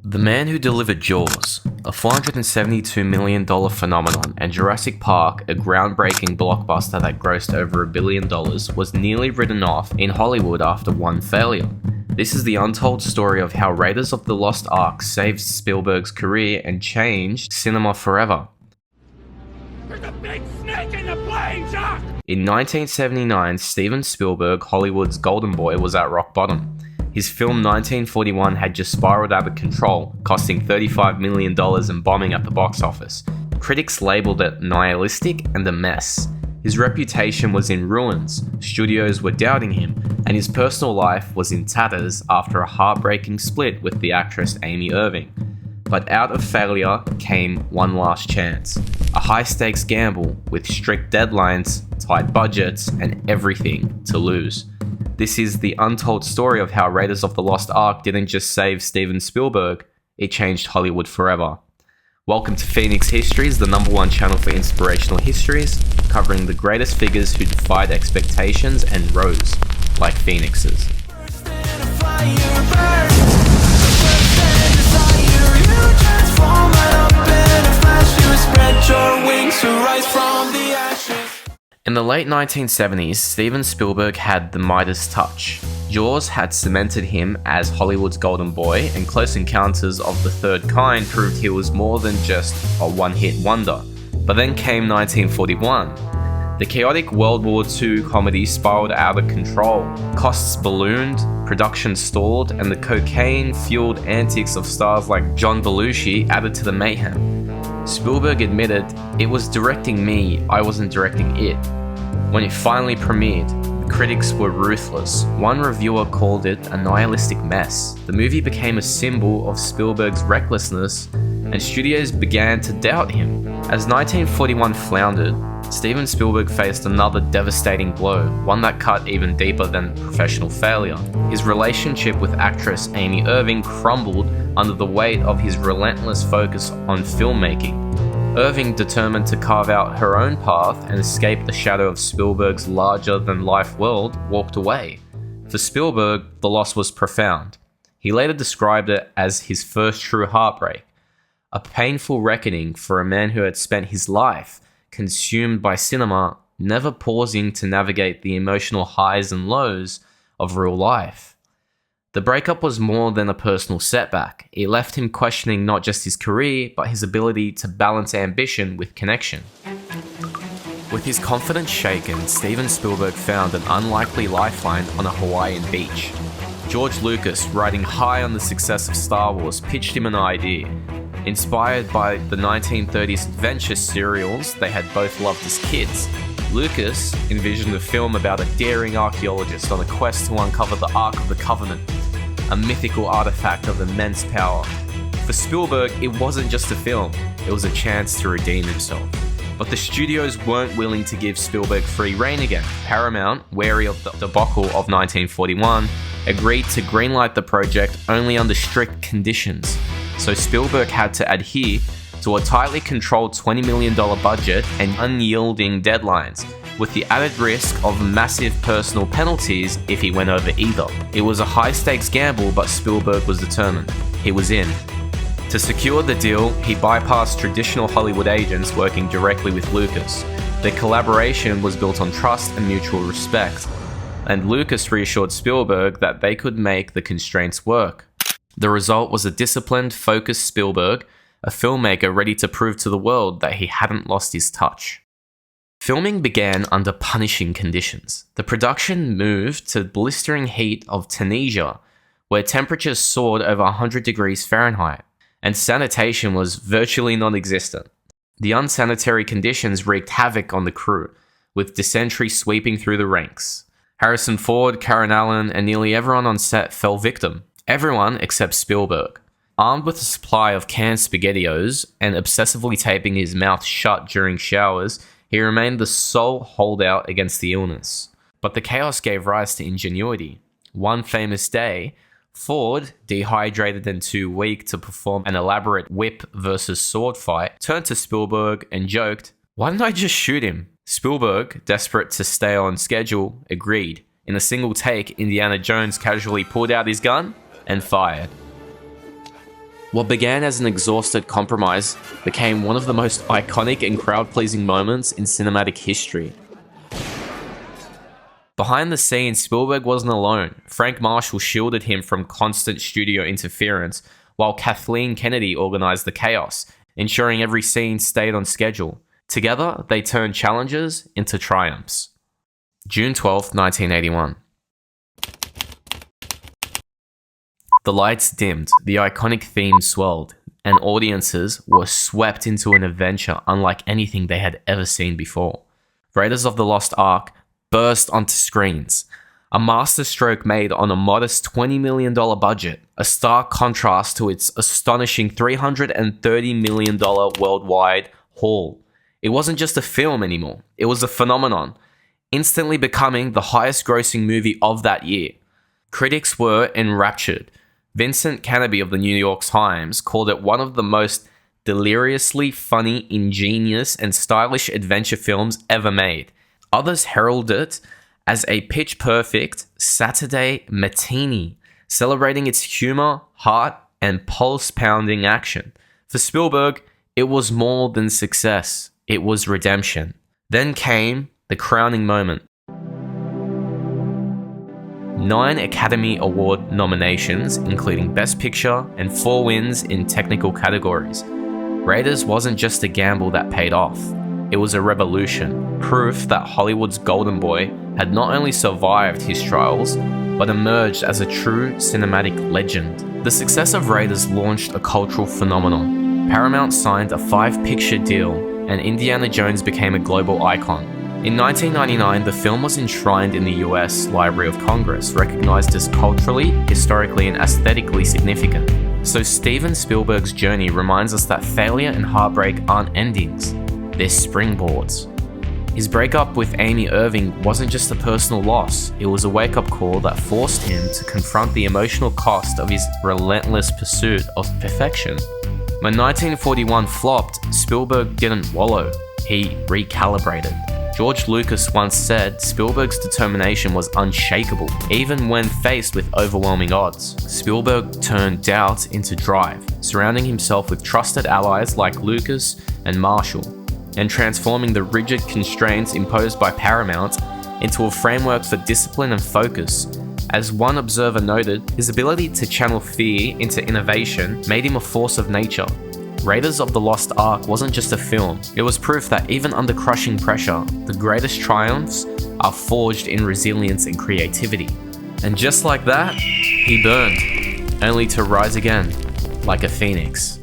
The man who delivered Jaws, a $472 million phenomenon, and Jurassic Park, a groundbreaking blockbuster that grossed over $1 billion, was nearly written off in Hollywood after one failure. This is the untold story of how Raiders of the Lost Ark saved Spielberg's career and changed cinema forever. There's a big snake in the plane, Jack! In 1979, Steven Spielberg, Hollywood's golden boy, was at rock bottom. His film 1941 had just spiraled out of control, costing $35 million and bombing at the box office. Critics labelled it nihilistic and a mess. His reputation was in ruins, studios were doubting him, and his personal life was in tatters after a heartbreaking split with the actress Amy Irving. But out of failure came one last chance. A high-stakes gamble with strict deadlines, tight budgets, and everything to lose. This is the untold story of how Raiders of the Lost Ark didn't just save Steven Spielberg, it changed Hollywood forever. Welcome to Phoenix Histories, the #1 channel for inspirational histories, covering the greatest figures who defied expectations and rose like phoenixes. In the late 1970s, Steven Spielberg had the Midas touch. Jaws had cemented him as Hollywood's golden boy, and Close Encounters of the Third Kind proved he was more than just a one-hit wonder. But then came 1941. The chaotic World War II comedy spiraled out of control. Costs ballooned, production stalled, and the cocaine-fueled antics of stars like John Belushi added to the mayhem. Spielberg admitted, "It was directing me, I wasn't directing it." When it finally premiered, the critics were ruthless. One reviewer called it a nihilistic mess. The movie became a symbol of Spielberg's recklessness, and studios began to doubt him. As 1941 floundered, Steven Spielberg faced another devastating blow, one that cut even deeper than professional failure. His relationship with actress Amy Irving crumbled under the weight of his relentless focus on filmmaking. Irving, determined to carve out her own path and escape the shadow of Spielberg's larger-than-life world, walked away. For Spielberg, the loss was profound. He later described it as his first true heartbreak, a painful reckoning for a man who had spent his life consumed by cinema, never pausing to navigate the emotional highs and lows of real life. The breakup was more than a personal setback. It left him questioning not just his career, but his ability to balance ambition with connection. With his confidence shaken, Steven Spielberg found an unlikely lifeline on a Hawaiian beach. George Lucas, riding high on the success of Star Wars, pitched him an idea. Inspired by the 1930s adventure serials they had both loved as kids, Lucas envisioned a film about a daring archaeologist on a quest to uncover the Ark of the Covenant, a mythical artifact of immense power. For Spielberg, it wasn't just a film, it was a chance to redeem himself. But the studios weren't willing to give Spielberg free rein again. Paramount, wary of the debacle of 1941, agreed to greenlight the project only under strict conditions. So Spielberg had to adhere to a tightly controlled $20 million budget and unyielding deadlines, with the added risk of massive personal penalties if he went over either. It was a high-stakes gamble, but Spielberg was determined. He was in. To secure the deal, he bypassed traditional Hollywood agents working directly with Lucas. Their collaboration was built on trust and mutual respect, and Lucas reassured Spielberg that they could make the constraints work. The result was a disciplined, focused Spielberg, a filmmaker ready to prove to the world that he hadn't lost his touch. Filming began under punishing conditions. The production moved to blistering heat of Tunisia, where temperatures soared over 100 degrees Fahrenheit, and sanitation was virtually non-existent. The unsanitary conditions wreaked havoc on the crew, with dysentery sweeping through the ranks. Harrison Ford, Karen Allen, and nearly everyone on set fell victim. Everyone except Spielberg. Armed with a supply of canned SpaghettiOs and obsessively taping his mouth shut during showers, he remained the sole holdout against the illness. But the chaos gave rise to ingenuity. One famous day, Ford, dehydrated and too weak to perform an elaborate whip versus sword fight, turned to Spielberg and joked, "Why didn't I just shoot him?" Spielberg, desperate to stay on schedule, agreed. In a single take, Indiana Jones casually pulled out his gun and fired. What began as an exhausted compromise became one of the most iconic and crowd-pleasing moments in cinematic history. Behind the scenes, Spielberg wasn't alone. Frank Marshall shielded him from constant studio interference, while Kathleen Kennedy organized the chaos, ensuring every scene stayed on schedule. Together, they turned challenges into triumphs. June 12, 1981. The lights dimmed, the iconic theme swelled, and audiences were swept into an adventure unlike anything they had ever seen before. Raiders of the Lost Ark burst onto screens, a masterstroke made on a modest $20 million budget, a stark contrast to its astonishing $330 million worldwide haul. It wasn't just a film anymore, it was a phenomenon, instantly becoming the highest-grossing movie of that year. Critics were enraptured. Vincent Canby of the New York Times called it one of the most deliriously funny, ingenious, and stylish adventure films ever made. Others heralded it as a pitch-perfect Saturday matinee, celebrating its humor, heart, and pulse-pounding action. For Spielberg, it was more than success. It was redemption. Then came the crowning moment. 9 Academy Award nominations, including Best Picture, and 4 wins in technical categories. Raiders wasn't just a gamble that paid off. It was a revolution, proof that Hollywood's golden boy had not only survived his trials, but emerged as a true cinematic legend. The success of Raiders launched a cultural phenomenon. Paramount signed a 5-picture deal, and Indiana Jones became a global icon. In 1999, the film was enshrined in the US Library of Congress, recognized as culturally, historically, and aesthetically significant. So Steven Spielberg's journey reminds us that failure and heartbreak aren't endings, they're springboards. His breakup with Amy Irving wasn't just a personal loss, it was a wake-up call that forced him to confront the emotional cost of his relentless pursuit of perfection. When 1941 flopped, Spielberg didn't wallow, he recalibrated. George Lucas once said Spielberg's determination was unshakable, even when faced with overwhelming odds. Spielberg turned doubt into drive, surrounding himself with trusted allies like Lucas and Marshall, and transforming the rigid constraints imposed by Paramount into a framework for discipline and focus. As one observer noted, his ability to channel fear into innovation made him a force of nature. Raiders of the Lost Ark wasn't just a film, it was proof that even under crushing pressure, the greatest triumphs are forged in resilience and creativity. And just like that, he burned, only to rise again like a phoenix.